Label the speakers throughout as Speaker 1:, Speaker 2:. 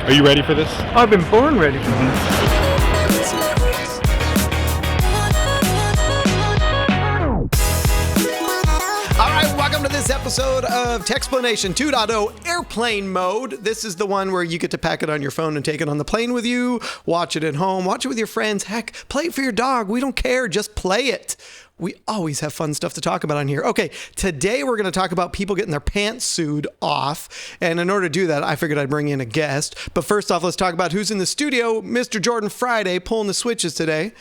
Speaker 1: Are you ready for this?
Speaker 2: I've been born ready for this.
Speaker 3: This episode of Techsplanation 2.0 Airplane Mode. This is the one where you get to pack it on your phone and take it on the plane with you, watch it at home, watch it with your friends. Heck, play it for your dog. We don't care. Just play it. We always have fun stuff to talk about on here. Okay, today we're going to talk about people getting their pantsued off. And in order to do that, I figured I'd bring in a guest. But first off, let's talk about who's in the studio. Mr. Jordan Friday pulling the switches today.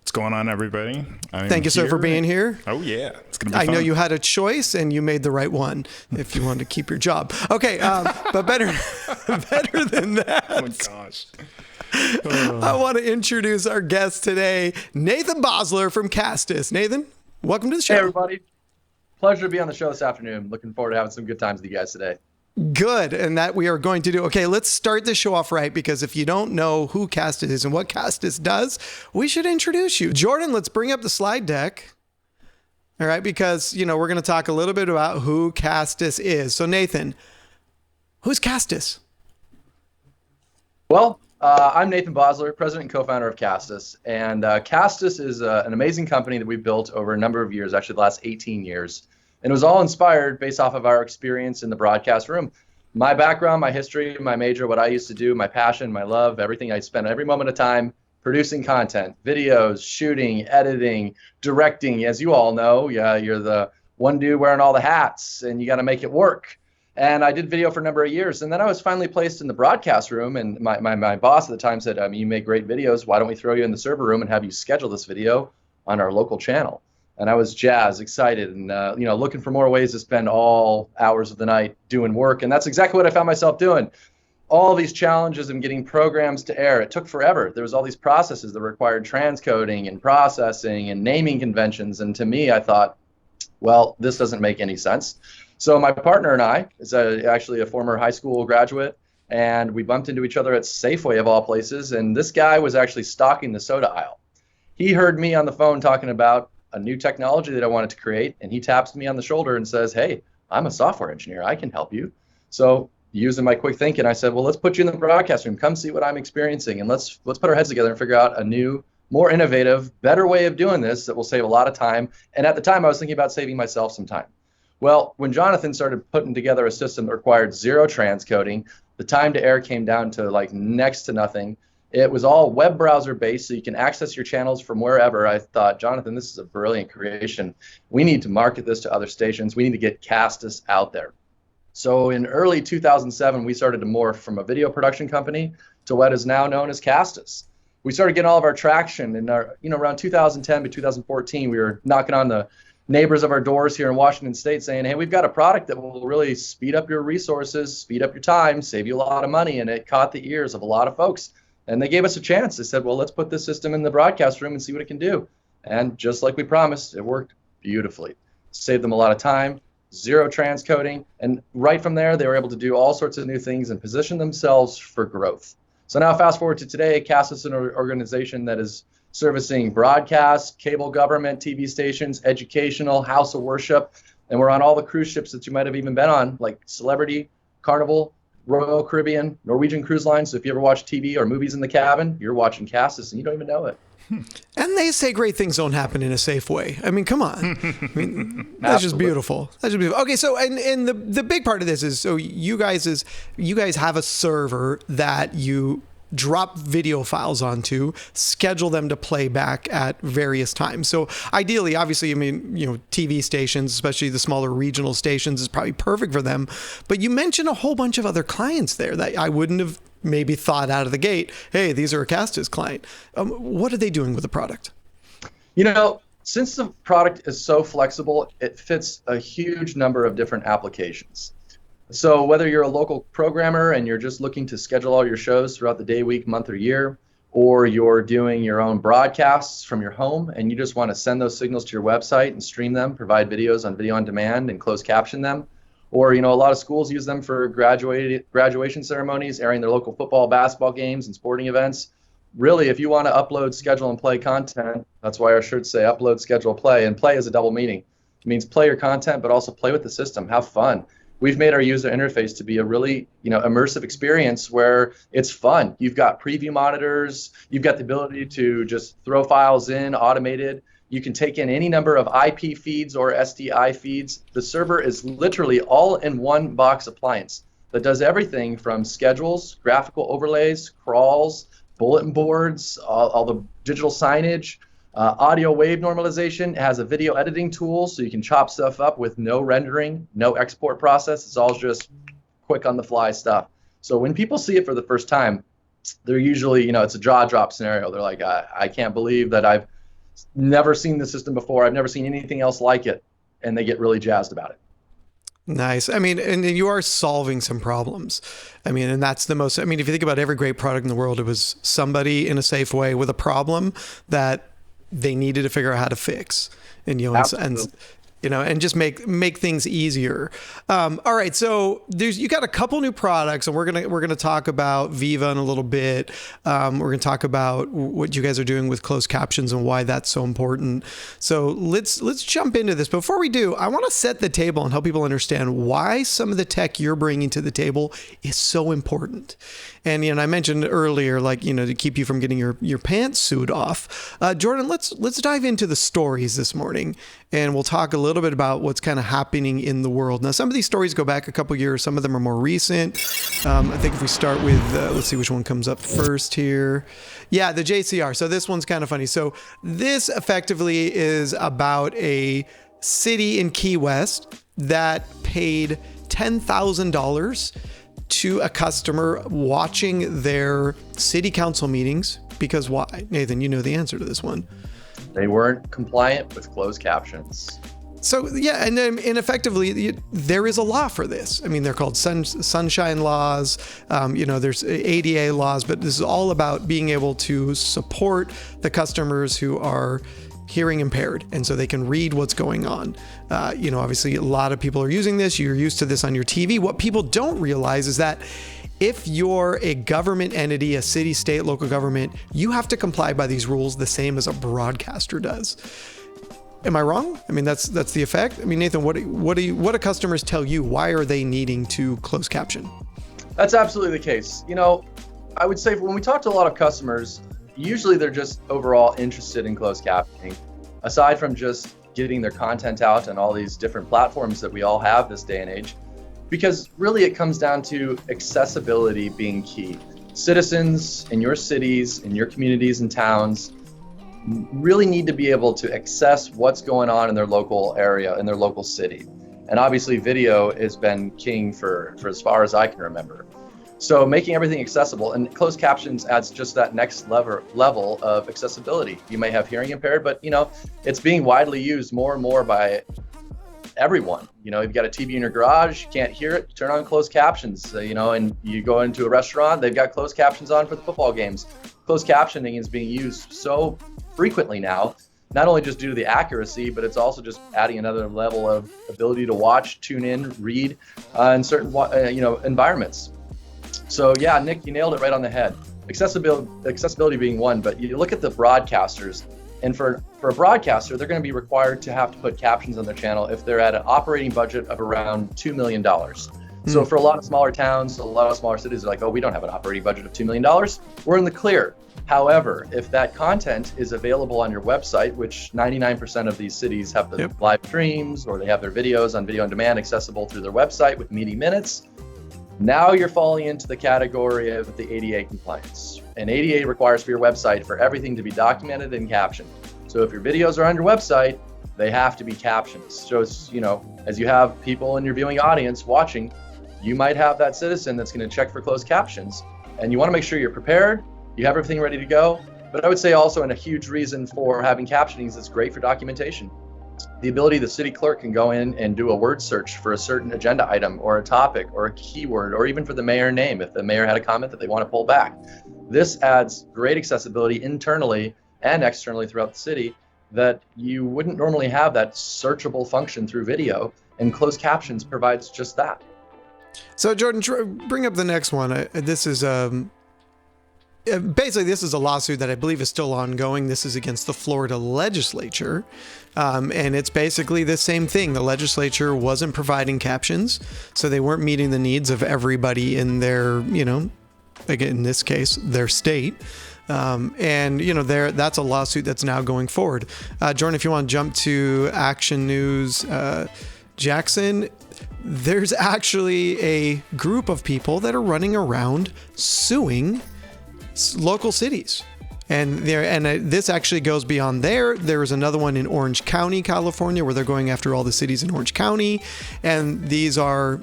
Speaker 1: What's going on, everybody?
Speaker 3: Thank you, sir, for being here.
Speaker 1: Oh, yeah. It's going to be fun.
Speaker 3: I know you had a choice, and you made the right one if you wanted to keep your job. Okay, but better than that.
Speaker 1: Oh, my gosh.
Speaker 3: I want to introduce our guest today, Nathan Bosseler from Castus. Nathan, welcome to the show.
Speaker 4: Hey, everybody. Pleasure to be on the show this afternoon. Looking forward to having some good times with you guys today.
Speaker 3: Good, and that we are going to do. Okay, let's start the show off right, because if you don't know who Castus is and what Castus does, we should introduce you. Jordan, let's bring up the slide deck. All right, because, we're going to talk a little bit about who Castus is. So, Nathan, who's Castus?
Speaker 4: Well, I'm Nathan Bosseler, president and co-founder of Castus. And Castus is an amazing company that we've built over a number of years, actually the last 18 years. And it was all inspired based off of our experience in the broadcast room. My background, my history, my major, what I used to do, my passion, my love, everything. I spent every moment of time producing content, videos, shooting, editing, directing. As you all know, you're the one dude wearing all the hats, and you got to make it work. And I did video for a number of years. And then I was finally placed in the broadcast room. And my boss at the time said, you make great videos. Why don't we throw you in the server room and have you schedule this video on our local channel? And I was jazzed, excited, and looking for more ways to spend all hours of the night doing work. And that's exactly what I found myself doing. All these challenges in getting programs to air. It took forever. There was all these processes that required transcoding and processing and naming conventions. And to me, I thought, well, this doesn't make any sense. So my partner and I is actually a former high school graduate, and we bumped into each other at Safeway of all places. And this guy was actually stocking the soda aisle. He heard me on the phone talking about a new technology that I wanted to create, and he taps me on the shoulder and says, hey, I'm a software engineer. I can help you. So using my quick thinking, I said, well, let's put you in the broadcast room. Come see what I'm experiencing, and let's put our heads together and figure out a new, more innovative, better way of doing this that will save a lot of time. And at the time, I was thinking about saving myself some time. Well, when Jonathan started putting together a system that required zero transcoding, the time to air came down to like next to nothing. It was all web browser based, so you can access your channels from wherever. I thought, Jonathan, this is a brilliant creation. We need to market this to other stations. We need to get Castus out there. So in early 2007, we started to morph from a video production company to what is now known as Castus. We started getting all of our traction in around 2010 to 2014. We were knocking on the neighbors of our doors here in Washington State saying, hey, we've got a product that will really speed up your resources, speed up your time, save you a lot of money. And it caught the ears of a lot of folks. And they gave us a chance. They said, well, let's put this system in the broadcast room and see what it can do. And just like we promised, it worked beautifully. Saved them a lot of time, zero transcoding. And right from there, they were able to do all sorts of new things and position themselves for growth. So now fast forward to today, Castus is an organization that is servicing broadcast, cable government, TV stations, educational, house of worship. And we're on all the cruise ships that you might have even been on, like Celebrity, Carnival, Royal Caribbean, Norwegian Cruise Line. So if you ever watch TV or movies in the cabin, you're watching Castus and you don't even know it.
Speaker 3: And they say great things don't happen in a safe way. I mean, come on. That's just beautiful. That's just beautiful. Okay, so and the big part of this is, so you guys have a server that you drop video files onto, schedule them to play back at various times. So ideally, obviously, TV stations, especially the smaller regional stations, is probably perfect for them. But you mentioned a whole bunch of other clients there that I wouldn't have maybe thought out of the gate. Hey, these are a Castus client. What are they doing with the product?
Speaker 4: Since the product is so flexible, it fits a huge number of different applications. So whether you're a local programmer and you're just looking to schedule all your shows throughout the day, week, month, or year, or you're doing your own broadcasts from your home and you just want to send those signals to your website and stream them, provide videos on video on demand and closed caption them, or a lot of schools use them for graduation ceremonies, airing their local football, basketball games, and sporting events. Really, if you want to upload, schedule, and play content, that's why our shirts say upload, schedule, play, and play is a double meaning. It means play your content, but also play with the system, have fun. we've made our user interface to be a really, immersive experience where it's fun. You've got preview monitors. You've got the ability to just throw files in automated. You can take in any number of IP feeds or SDI feeds. The server is literally all in one box appliance that does everything from schedules, graphical overlays, crawls, bulletin boards, all the digital signage, audio wave normalization. It has a video editing tool so you can chop stuff up with no rendering, no export process. It's all just quick on the fly stuff. So when people see it for the first time, they're usually, it's a jaw drop scenario. They're like, I can't believe that I've never seen the system before. I've never seen anything else like it. And they get really jazzed about it.
Speaker 3: Nice. I mean, and you are solving some problems. I mean, and that's the most, if you think about every great product in the world, it was somebody in a safe way with a problem that they needed to figure out how to fix. And, and just make things easier. All right, so you got a couple new products, and we're gonna talk about Viva in a little bit. We're gonna talk about what you guys are doing with closed captions and why that's so important. So let's jump into this. Before we do, I want to set the table and help people understand why some of the tech you're bringing to the table is so important. And I mentioned earlier, to keep you from getting your pantsuit off. Jordan, let's dive into the stories this morning, and we'll talk a little bit about what's kind of happening in the world. Now, some of these stories go back a couple years. Some of them are more recent. I think if we start with, let's see which one comes up first here. Yeah, the JCR. So this one's kind of funny. So this effectively is about a city in Key West that paid $10,000 to a customer watching their city council meetings. Because why? Nathan, you know the answer to this one.
Speaker 4: They weren't compliant with closed captions.
Speaker 3: So yeah, and effectively, there is a law for this. They're called sunshine laws. There's ADA laws, but this is all about being able to support the customers who are hearing impaired, and so they can read what's going on. Obviously, a lot of people are using this. You're used to this on your TV. What people don't realize is that if you're a government entity, a city, state, local government, you have to comply by these rules the same as a broadcaster does. Am I wrong? That's the effect. Nathan, what do customers tell you? Why are they needing to close caption?
Speaker 4: That's absolutely the case. I would say when we talk to a lot of customers, usually they're just overall interested in closed captioning, aside from just getting their content out on all these different platforms that we all have this day and age, because really it comes down to accessibility being key. Citizens in your cities, in your communities and towns really need to be able to access what's going on in their local area, in their local city. And obviously video has been king for as far as I can remember. So making everything accessible, and closed captions adds just that next level of accessibility. You may have hearing impaired, but it's being widely used more and more by everyone. You've got a TV in your garage, you can't hear it, turn on closed captions. And you go into a restaurant, they've got closed captions on for the football games. Closed captioning is being used so frequently now, not only just due to the accuracy, but it's also just adding another level of ability to watch, tune in, read in certain environments. So yeah, Nick, you nailed it right on the head. Accessibility being one, but you look at the broadcasters, and for a broadcaster, they're going to be required to have to put captions on their channel if they're at an operating budget of around $2 million. So for a lot of smaller towns, a lot of smaller cities, they're like, oh, we don't have an operating budget of $2 million. We're in the clear. However, if that content is available on your website, which 99% of these cities have the live streams, or they have their videos on video on demand accessible through their website with meaty minutes, now you're falling into the category of the ADA compliance. And ADA requires for your website for everything to be documented and captioned. So if your videos are on your website, they have to be captioned. So it's, as you have people in your viewing audience watching, you might have that citizen that's going to check for closed captions. And you want to make sure you're prepared, you have everything ready to go. But I would say also, and a huge reason for having captioning is it's great for documentation. The ability the city clerk can go in and do a word search for a certain agenda item or a topic or a keyword, or even for the mayor name if the mayor had a comment that they want to pull back. This adds great accessibility internally and externally throughout the city that you wouldn't normally have that searchable function through video, and closed captions provides just that.
Speaker 3: So Jordan, bring up the next one. This is basically, this is a lawsuit that I believe is still ongoing. This is against the Florida legislature. And it's basically the same thing. The legislature wasn't providing captions, so they weren't meeting the needs of everybody in their, again, in this case, their state. And that's a lawsuit that's now going forward. Jordan, if you want to jump to Action News, Jackson, there's actually a group of people that are running around suing local cities. And this actually goes beyond there. There's another one in Orange County, California, where they're going after all the cities in Orange County. And these are,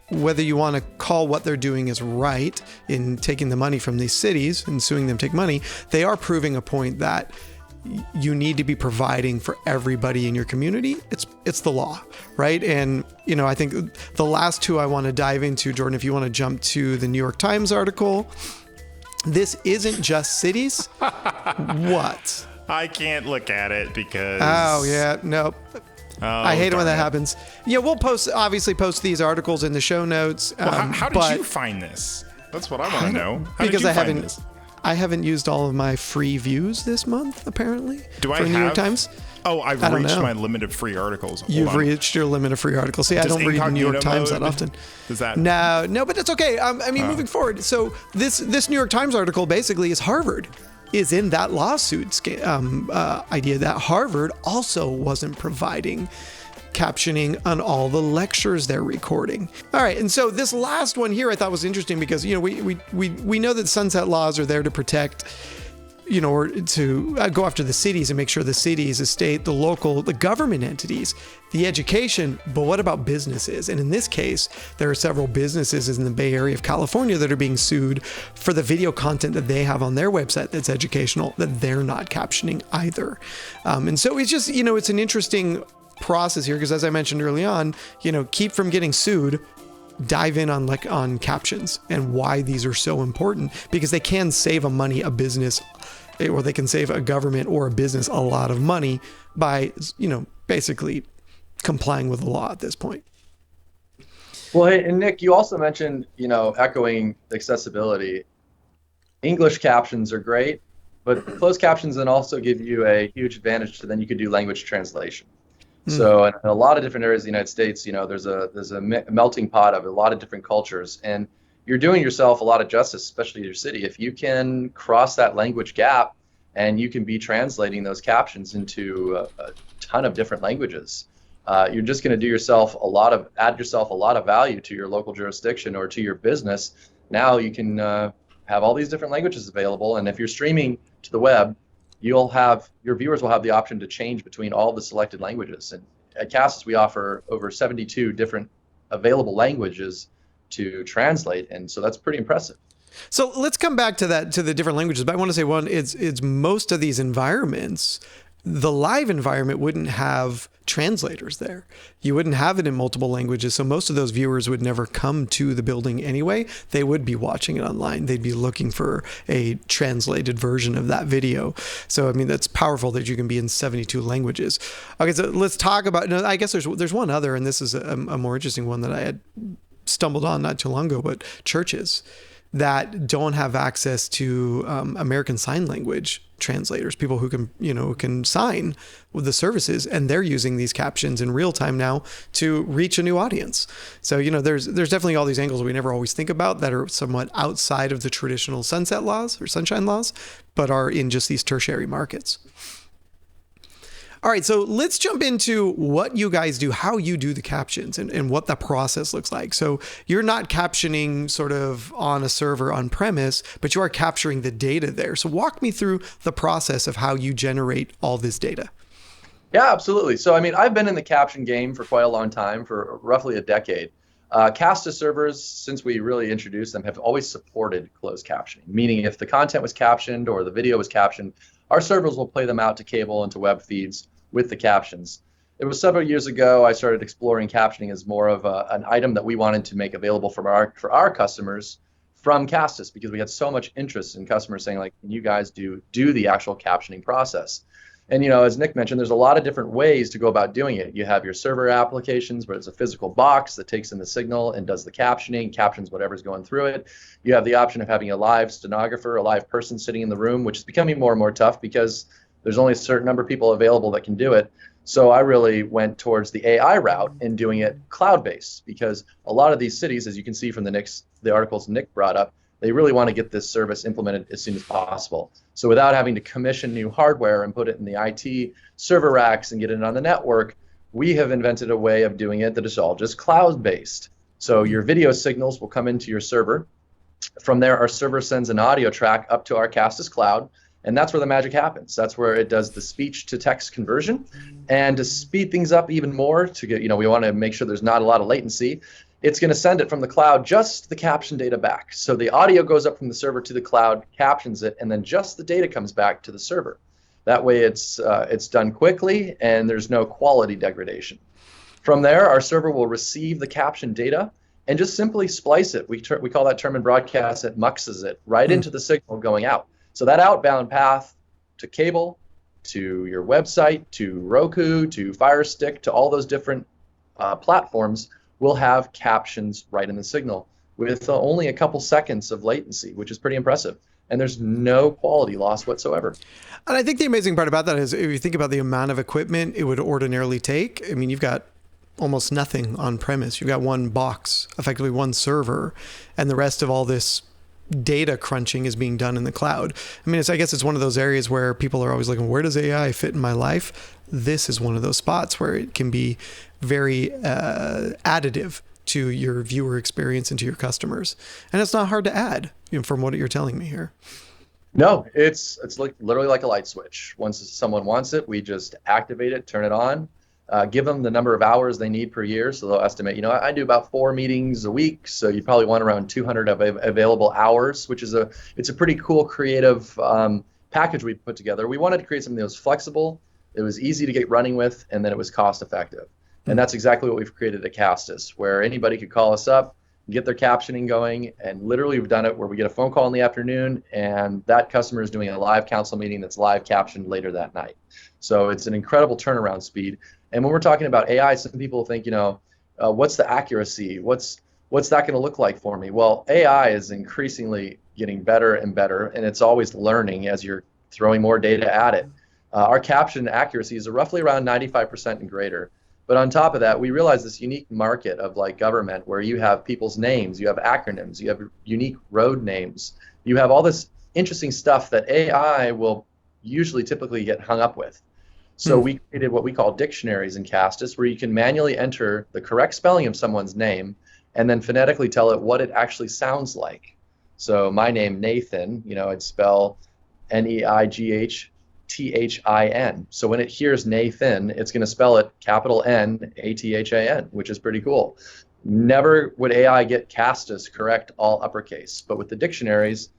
Speaker 3: whether you want to call what they're doing is right in taking the money from these cities and suing them to take money, they are proving a point that you need to be providing for everybody in your community. It's the law, right? And, I think the last two I want to dive into, Jordan, if you want to jump to the New York Times article, this isn't just cities. What?
Speaker 1: I can't look at it because...
Speaker 3: Oh, yeah. Nope. I hate it when that happens. Yeah, we'll obviously post these articles in the show notes.
Speaker 1: Well, how did you find this? That's what I want to know.
Speaker 3: Because I haven't used all of my free views this month, apparently.
Speaker 1: Do I
Speaker 3: for
Speaker 1: have?
Speaker 3: New York Times?
Speaker 1: Oh, I've reached my limit of free articles.
Speaker 3: You've reached your limit of free articles. See, I don't read New York Times that often.
Speaker 1: Does that?
Speaker 3: No, but that's okay. Moving forward. So this New York Times article basically is Harvard is in that lawsuit idea that Harvard also wasn't providing captioning on all the lectures they're recording. All right, and so this last one here I thought was interesting because we know that sunset laws are there to protect, or to go after the cities and make sure the cities, the state, the local, the government entities, the education, but what about businesses? And in this case, there are several businesses in the Bay Area of California that are being sued for the video content that they have on their website that's educational, that they're not captioning either. And so it's just, it's an interesting process here because as I mentioned early on, keep from getting sued, dive in on captions and why these are so important, because they can save a business, or they can save a government or a business a lot of money by, basically complying with the law at this point.
Speaker 4: Well, hey, and Nick, you also mentioned, echoing accessibility. English captions are great, but closed captions then also give you a huge advantage to then you could do language translation. So in a lot of different areas of the United States, there's a melting pot of a lot of different cultures, and you're doing yourself a lot of justice, especially your city, if you can cross that language gap and you can be translating those captions into a ton of different languages. You're just going to add yourself a lot of value to your local jurisdiction or to your business. Now you can have all these different languages available, and if you're streaming to the web, your viewers will have the option to change between all the selected languages. And at Castus, we offer over 72 different available languages to translate, and so that's pretty impressive.
Speaker 3: So let's come back to the different languages. But I want to say one, it's most of these environments, the live environment wouldn't have translators there. You wouldn't have it in multiple languages. So most of those viewers would never come to the building anyway. They would be watching it online. They'd be looking for a translated version of that video. So, that's powerful that you can be in 72 languages. Okay, so let's talk about, I guess there's one other, and this is a more interesting one that I had stumbled on not too long ago, but churches that don't have access to American Sign Language translators, people who can sign with the services, and they're using these captions in real time now to reach a new audience. So there's definitely all these angles we never always think about that are somewhat outside of the traditional sunset laws or sunshine laws, but are in just these tertiary markets. All right, so let's jump into what you guys do, how you do the captions, and what the process looks like. So you're not captioning sort of on a server on premise, but you are capturing the data there. So walk me through the process of how you generate all this data.
Speaker 4: Yeah, absolutely. So, I've been in the caption game for quite a long time, for roughly a decade. Castus servers, since we really introduced them, have always supported closed captioning, meaning if the content was captioned or the video was captioned, our servers will play them out to cable and to web feeds with the captions. It was several years ago I started exploring captioning as more of an item that we wanted to make available for our customers from Castus, because we had so much interest in customers saying, can you guys do the actual captioning process? And, as Nick mentioned, there's a lot of different ways to go about doing it. You have your server applications where it's a physical box that takes in the signal and does the captioning, captions whatever's going through it. You have the option of having a live stenographer, a live person sitting in the room, which is becoming more and more tough because there's only a certain number of people available that can do it. So I really went towards the AI route in doing it cloud-based, because a lot of these cities, as you can see from the articles Nick brought up, they really want to get this service implemented as soon as possible. So without having to commission new hardware and put it in the IT server racks and get it on the network, we have invented a way of doing it that is all just cloud-based. So your video signals will come into your server. From there, our server sends an audio track up to our Castus cloud, and that's where the magic happens. That's where it does the speech to text conversion. And to speed things up even more, to get, we want to make sure there's not a lot of latency, it's going to send it from the cloud, just the caption data back. So the audio goes up from the server to the cloud, captions it, and then just the data comes back to the server. That way it's done quickly and there's no quality degradation. From there, our server will receive the caption data and just simply splice it. We call that term in broadcast, it muxes it right into the signal going out. So that outbound path to cable, to your website, to Roku, to Fire Stick, to all those different platforms will have captions right in the signal with only a couple seconds of latency, which is pretty impressive. And there's no quality loss whatsoever.
Speaker 3: And I think the amazing part about that is if you think about the amount of equipment it would ordinarily take, I mean, you've got almost nothing on premise. You've got one box, effectively one server, and the rest of all this data crunching is being done in the cloud. I mean, I guess it's one of those areas where people are always looking, where does AI fit in my life? This is one of those spots where it can be very additive to your viewer experience and to your customers. And it's not hard to add, from what you're telling me here.
Speaker 4: No, it's literally like a light switch. Once someone wants it, we just activate it, turn it on, give them the number of hours they need per year. So they'll estimate, I do about 4 meetings a week. So you probably want around 200 available hours, which is it's a pretty cool creative package we put together. We wanted to create something that was flexible, it was easy to get running with, and then it was cost effective. And that's exactly what we've created at Castus, where anybody could call us up, get their captioning going, and literally we've done it where we get a phone call in the afternoon and that customer is doing a live council meeting that's live captioned later that night. So it's an incredible turnaround speed. And when we're talking about AI, some people think, what's the accuracy? What's that going to look like for me? Well, AI is increasingly getting better and better, and it's always learning as you're throwing more data at it. Our caption accuracy is roughly around 95% and greater. But on top of that, we realize this unique market of like government where you have people's names, you have acronyms, you have unique road names, you have all this interesting stuff that AI will typically get hung up with. So we created what we call dictionaries in Castus, where you can manually enter the correct spelling of someone's name and then phonetically tell it what it actually sounds like. So my name, Nathan, I'd spell Neighthin. So when it hears Nathan, it's going to spell it capital Nathan, which is pretty cool. Never would AI get Castus correct all uppercase, but with the dictionaries,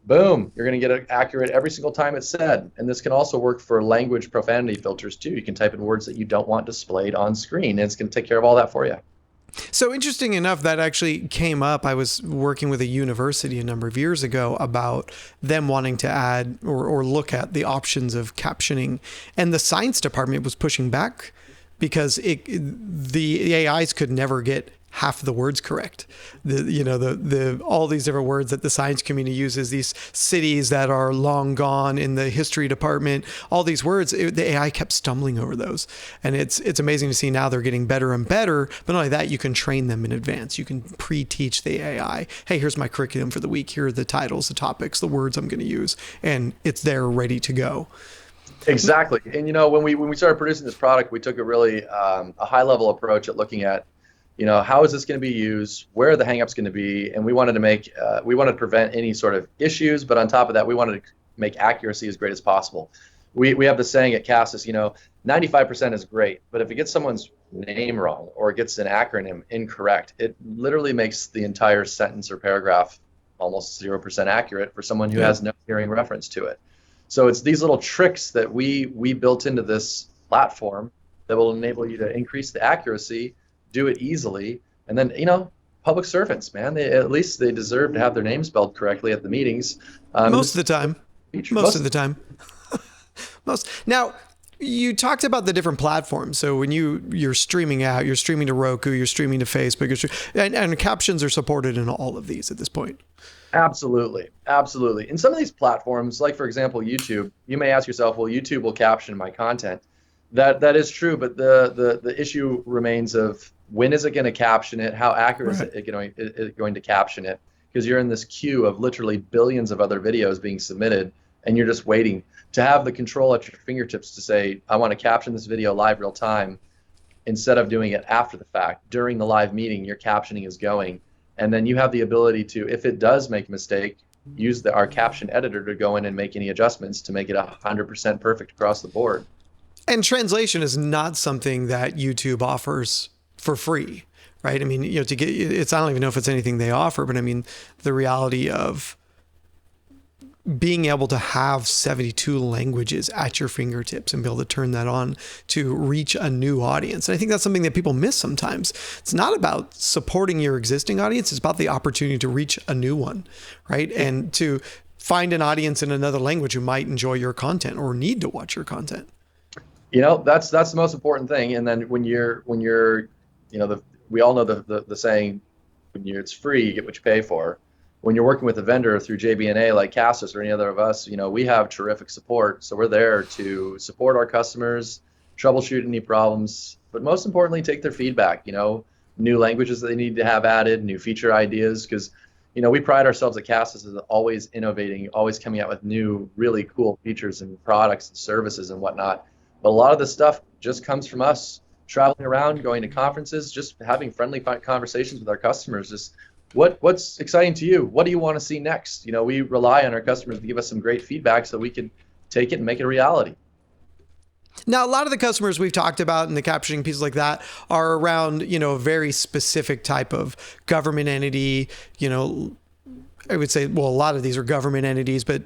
Speaker 4: boom, you're going to get it accurate every single time it's said. And this can also work for language profanity filters too. You can type in words that you don't want displayed on screen, and it's going to take care of all that for you.
Speaker 3: So interesting enough, that actually came up. I was working with a university a number of years ago about them wanting to add or look at the options of captioning, and the science department was pushing back because the AIs could never get half the words correct. All these different words that the science community uses, these cities that are long gone in the history department, all these words, the AI kept stumbling over those. And it's amazing to see now they're getting better and better. But not only that, you can train them in advance. You can pre-teach the AI. Hey, here's my curriculum for the week. Here are the titles, the topics, the words I'm going to use. And it's there ready to go.
Speaker 4: Exactly. And when we started producing this product, we took a really a high-level approach at looking at how is this going to be used? Where are the hangups going to be? And we wanted to prevent any sort of issues, but on top of that, we wanted to make accuracy as great as possible. We have the saying at Castus, 95% is great, but if it gets someone's name wrong or it gets an acronym incorrect, it literally makes the entire sentence or paragraph almost 0% accurate for someone who has no hearing reference to it. So it's these little tricks that we built into this platform that will enable you to increase the accuracy, do it easily, and then public servants, man, at least they deserve to have their name spelled correctly at the meetings.
Speaker 3: Most of the time. Now, you talked about the different platforms. So when you're streaming out, you're streaming to Roku, you're streaming to Facebook, and captions are supported in all of these at this point.
Speaker 4: Absolutely. Absolutely. In some of these platforms, like for example, YouTube, you may ask yourself, well, YouTube will caption my content. That is true, but the issue remains of when is it going to caption it? How accurate is it going to caption it? Because you're in this queue of literally billions of other videos being submitted, and you're just waiting to have the control at your fingertips to say, I want to caption this video live real time, instead of doing it after the fact. During the live meeting, your captioning is going, and then you have the ability to, if it does make a mistake, use our caption editor to go in and make any adjustments to make it 100% perfect across the board.
Speaker 3: And translation is not something that YouTube offers for free, right? I mean, to get it's, I don't even know if it's anything they offer, but I mean, the reality of being able to have 72 languages at your fingertips and be able to turn that on to reach a new audience. And I think that's something that people miss sometimes. It's not about supporting your existing audience. It's about the opportunity to reach a new one, right? And to find an audience in another language who might enjoy your content or need to watch your content.
Speaker 4: That's the most important thing. And then when you're we all know the saying, it's free, you get what you pay for. When you're working with a vendor through JB&A like Castus or any other of us, we have terrific support. So we're there to support our customers, troubleshoot any problems, but most importantly, take their feedback. New languages that they need to have added, new feature ideas, because we pride ourselves at Castus as always innovating, always coming out with new, really cool features and products and services and whatnot. But a lot of the stuff just comes from us traveling around, going to conferences, just having friendly conversations with our customers. Just what's exciting to you? What do you want to see next? We rely on our customers to give us some great feedback so we can take it and make it a reality.
Speaker 3: Now, a lot of the customers we've talked about in the captioning pieces like that are around, a very specific type of government entity. I would say, well, a lot of these are government entities, but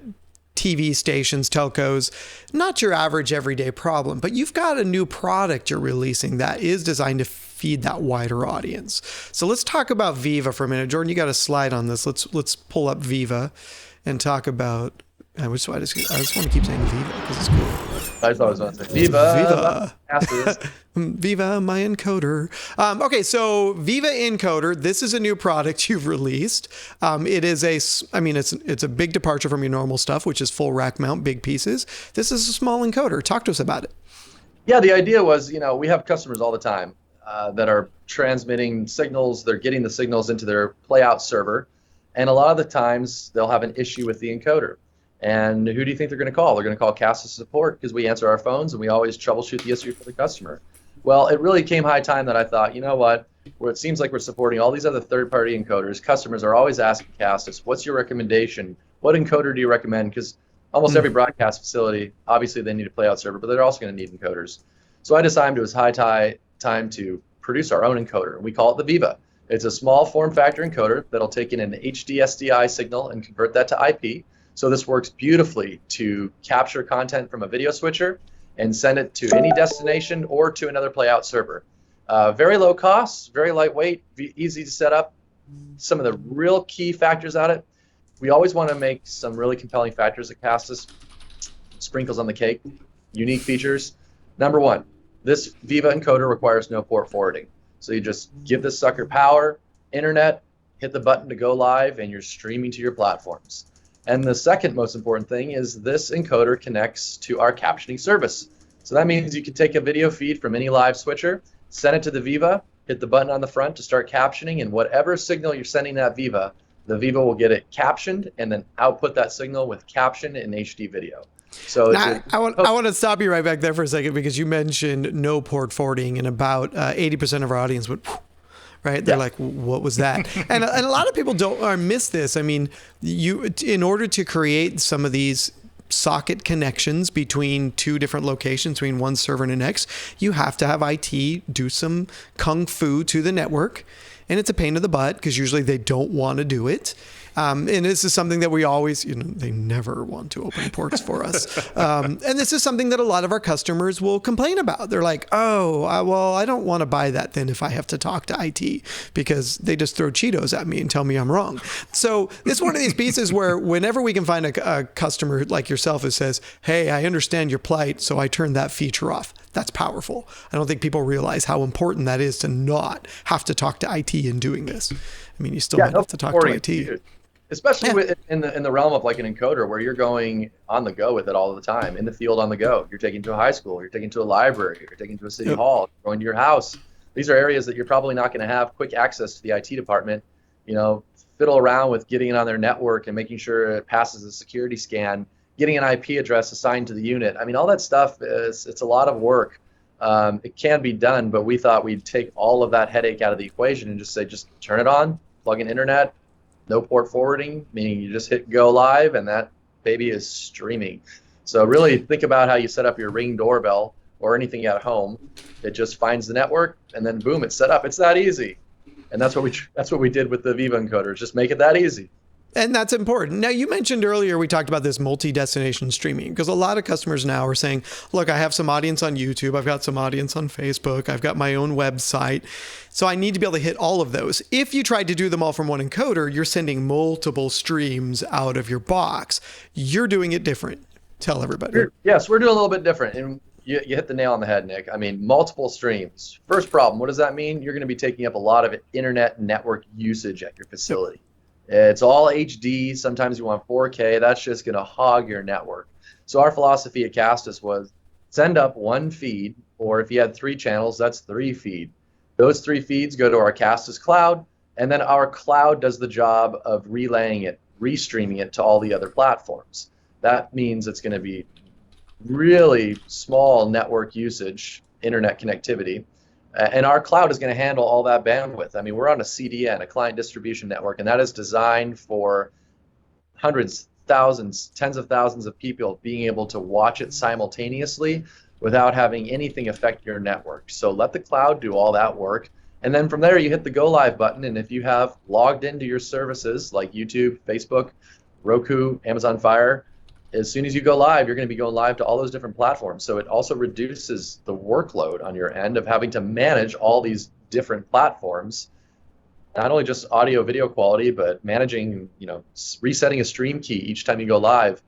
Speaker 3: TV stations, telcos, not your average everyday problem, but you've got a new product you're releasing that is designed to feed that wider audience. So let's talk about Viva for a minute. Jordan, you got a slide on this. Let's pull up Viva and talk about. I just want to keep saying Viva because it's cool.
Speaker 4: I just always want to say Viva.
Speaker 3: Viva, my encoder. Okay, so Viva Encoder. This is a new product you've released. It is it's a big departure from your normal stuff, which is full rack mount, big pieces. This is a small encoder. Talk to us about it.
Speaker 4: Yeah, the idea was, we have customers all the time that are transmitting signals. They're getting the signals into their playout server, and a lot of the times they'll have an issue with the encoder. And who do you think they're going to call? They're going to call Castus support because we answer our phones and we always troubleshoot the issue for the customer. Well, it really came high time that I thought, where it seems like we're supporting all these other third-party encoders, customers are always asking Castus, what's your recommendation? What encoder do you recommend? Because almost every broadcast facility, obviously they need a playout server, but they're also going to need encoders. So I decided it was high time to produce our own encoder. We call it the Viva. It's a small form factor encoder that'll take in an HD SDI signal and convert that to IP. So this works beautifully to capture content from a video switcher and send it to any destination or to another playout server. Very low cost, very lightweight, easy to set up. Some of the real key factors on it, we always want to make some really compelling factors at Castus. Sprinkles on the cake, unique features. Number one, this Viva encoder requires no port forwarding. So you just give this sucker power, internet, hit the button to go live, and you're streaming to your platforms. And the second most important thing is this encoder connects to our captioning service. So that means you can take a video feed from any live switcher, send it to the Viva, hit the button on the front to start captioning, and whatever signal you're sending that Viva, the Viva will get it captioned and then output that signal with caption in HD video. So
Speaker 3: now, I want to stop you right back there for a second because you mentioned no port forwarding, and about 80% of our audience would. Right? They're like, what was that? and a lot of people miss this. I mean, in order to create some of these socket connections between two different locations, between one server and the next, you have to have IT do some kung fu to the network. And it's a pain in the butt because usually they don't want to do it. And this is something that we always, they never want to open ports for us. And this is something that a lot of our customers will complain about. They're like, well, I don't want to buy that then if I have to talk to IT, because they just throw Cheetos at me and tell me I'm wrong. So it's one of these pieces where whenever we can find a customer like yourself who says, hey, I understand your plight, so I turned that feature off. That's powerful. I don't think people realize how important that is to not have to talk to IT in doing this. I mean, you still might have to talk to IT.
Speaker 4: Especially in the realm of like an encoder where you're going on the go with it all the time, in the field on the go. You're taking to a high school, you're taking to a library, you're taking to a city hall, you're going to your house. These are areas that you're probably not going to have quick access to the IT department, fiddle around with getting it on their network and making sure it passes the security scan, getting an IP address assigned to the unit. I mean, all that stuff it's a lot of work. It can be done, but we thought we'd take all of that headache out of the equation and just say, just turn it on, plug in internet, no port forwarding, meaning you just hit go live and that baby is streaming. So really think about how you set up your Ring doorbell or anything at home. It just finds the network and then boom, it's set up. It's that easy. And that's what we did with the Viva encoders. Just make it that easy.
Speaker 3: And that's important. Now, you mentioned earlier, we talked about this multi-destination streaming, because a lot of customers now are saying, look, I have some audience on YouTube. I've got some audience on Facebook. I've got my own website. So I need to be able to hit all of those. If you tried to do them all from one encoder, you're sending multiple streams out of your box. You're doing it different. Tell everybody.
Speaker 4: Yes, we're doing a little bit different. And you hit the nail on the head, Nick. I mean, multiple streams. First problem, what does that mean? You're going to be taking up a lot of internet network usage at your facility. It's all HD. Sometimes you want 4K. That's just going to hog your network. So our philosophy at Castus was send up one feed, or if you had 3 channels, that's 3 feed. Those 3 feeds go to our Castus cloud, and then our cloud does the job of relaying it, restreaming it to all the other platforms. That means it's going to be really small network usage, internet connectivity. And our cloud is going to handle all that bandwidth. I mean, we're on a CDN, a client distribution network, and that is designed for hundreds, thousands, tens of thousands of people being able to watch it simultaneously without having anything affect your network. So let the cloud do all that work. And then from there, you hit the go live button. And if you have logged into your services like YouTube, Facebook, Roku, Amazon Fire, as soon as you go live, you're going to be going live to all those different platforms. So it also reduces the workload on your end of having to manage all these different platforms, not only just audio, video quality, but managing, resetting a stream key each time you go live.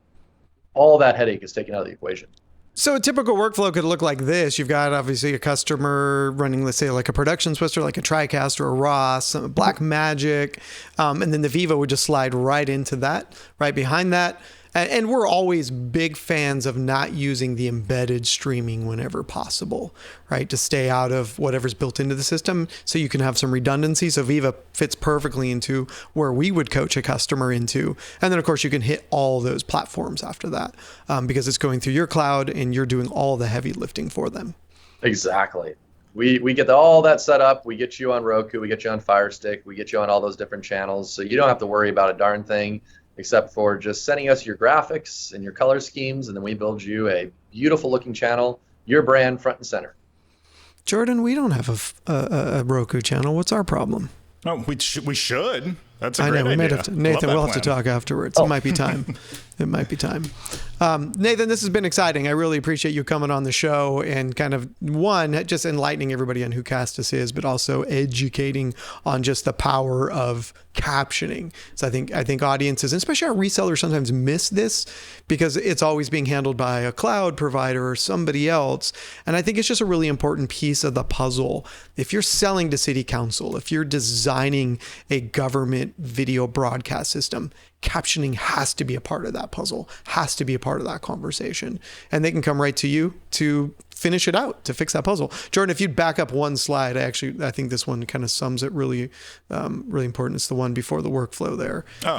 Speaker 4: All that headache is taken out of the equation.
Speaker 3: So a typical workflow could look like this. You've got obviously a customer running, let's say, like a production Twister, like a TriCast or a Ross, a Black Magic, and then the Viva would just slide right into that, right behind that. And we're always big fans of not using the embedded streaming whenever possible, right? To stay out of whatever's built into the system so you can have some redundancy. So Viva fits perfectly into where we would coach a customer into. And then, of course, you can hit all those platforms after that because it's going through your cloud and you're doing all the heavy lifting for them.
Speaker 4: Exactly. We get all that set up. We get you on Roku. We get you on Fire Stick. We get you on all those different channels. So you don't have to worry about a darn thing, except for just sending us your graphics and your color schemes, and then we build you a beautiful looking channel, your brand front and center.
Speaker 3: Jordan, we don't have a Roku channel. What's our problem?
Speaker 1: Oh, we should. That's a great
Speaker 3: idea. Nathan, we'll have to talk afterwards. It might be time. It might be time. Nathan, this has been exciting. I really appreciate you coming on the show and kind of, just enlightening everybody on who Castus is, but also educating on just the power of captioning. So I think audiences, and especially our resellers, sometimes miss this because it's always being handled by a cloud provider or somebody else. And I think it's just a really important piece of the puzzle. If you're selling to city council, if you're designing a government video broadcast system, captioning has to be a part of that puzzle, has to be a part of that conversation. And they can come right to you to finish it out, to fix that puzzle. Jordan, if you'd back up one slide, I think this one kind of sums it really, really important. It's the one before the workflow there. Oh,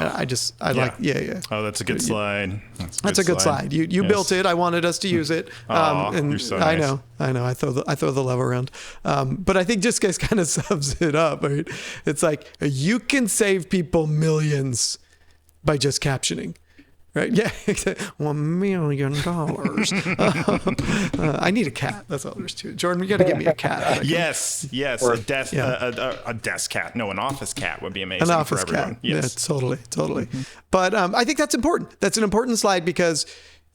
Speaker 3: yeah.
Speaker 1: Oh, that's a good slide.
Speaker 3: That's a good slide. You built it. I wanted us to use it.
Speaker 1: And you're so nice.
Speaker 3: I know. I throw the love around. But I think just guys kind of sums it up. Right? It's like you can save people millions by just captioning. Right? Yeah, $1 million. I need a cat. That's all there's to it. Jordan, you got to get me a cat.
Speaker 1: Yes,
Speaker 4: Or-
Speaker 1: a desk cat. No, an office cat would be amazing
Speaker 3: An office
Speaker 1: for everyone.
Speaker 3: cat.
Speaker 1: Yes.
Speaker 3: Yeah, totally. But I think that's important. That's an important slide because,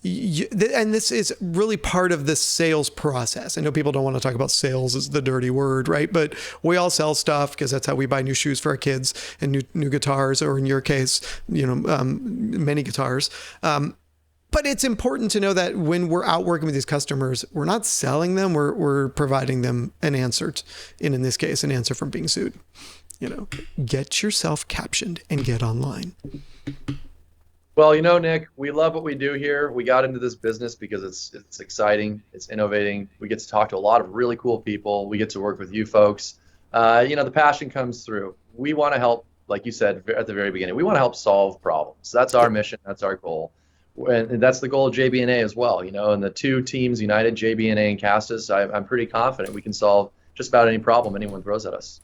Speaker 3: and this is really part of the sales process. I know people don't want to talk about sales as the dirty word, right? But we all sell stuff because that's how we buy new shoes for our kids and new guitars, or in your case, many guitars. But it's important to know that when we're out working with these customers, we're not selling them. We're providing them an answer, in this case, an answer from being sued. Get yourself captioned and get online.
Speaker 4: Well, Nick, we love what we do here. We got into this business because it's exciting, it's innovating. We get to talk to a lot of really cool people. We get to work with you folks. The passion comes through. We want to help, like you said at the very beginning, we want to help solve problems. That's our mission. That's our goal. And that's the goal of JB&A as well. And the two teams united, JB&A and Castus, I'm pretty confident we can solve just about any problem anyone throws at us.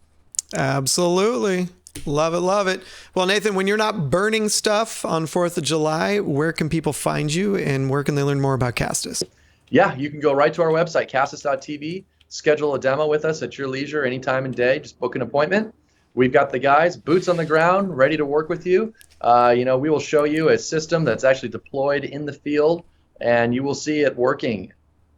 Speaker 3: Absolutely. Love it. Well, Nathan, when you're not burning stuff on 4th of July, where can people find you and where can they learn more about Castus?
Speaker 4: Yeah, you can go right to our website, castus.tv, schedule a demo with us at your leisure any time and day, just book an appointment. We've got the guys, boots on the ground, ready to work with you. We will show you a system that's actually deployed in the field, and you will see it working.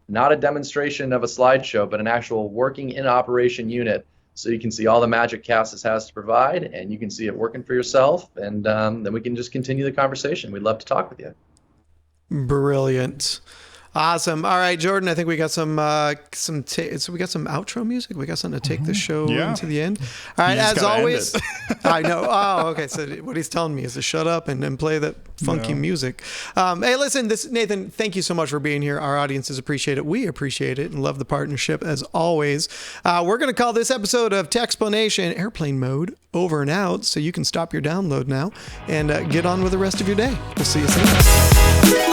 Speaker 4: Not a demonstration of a slideshow, but an actual working in operation unit. So you can see all the magic Castus has to provide, and you can see it working for yourself, and then we can just continue the conversation. We'd love to talk with you.
Speaker 3: Brilliant. Awesome. All right, Jordan, I think we got so we got some outro music. We got something to take the show into the end. All right, as always, I know. Oh, okay. So what he's telling me is to shut up and play that funky music. Hey, listen, Nathan, thank you so much for being here. Our audiences appreciate it. We appreciate it and love the partnership as always. We're going to call this episode of Techsplanation airplane mode over and out, so you can stop your download now and get on with the rest of your day. We'll see you soon.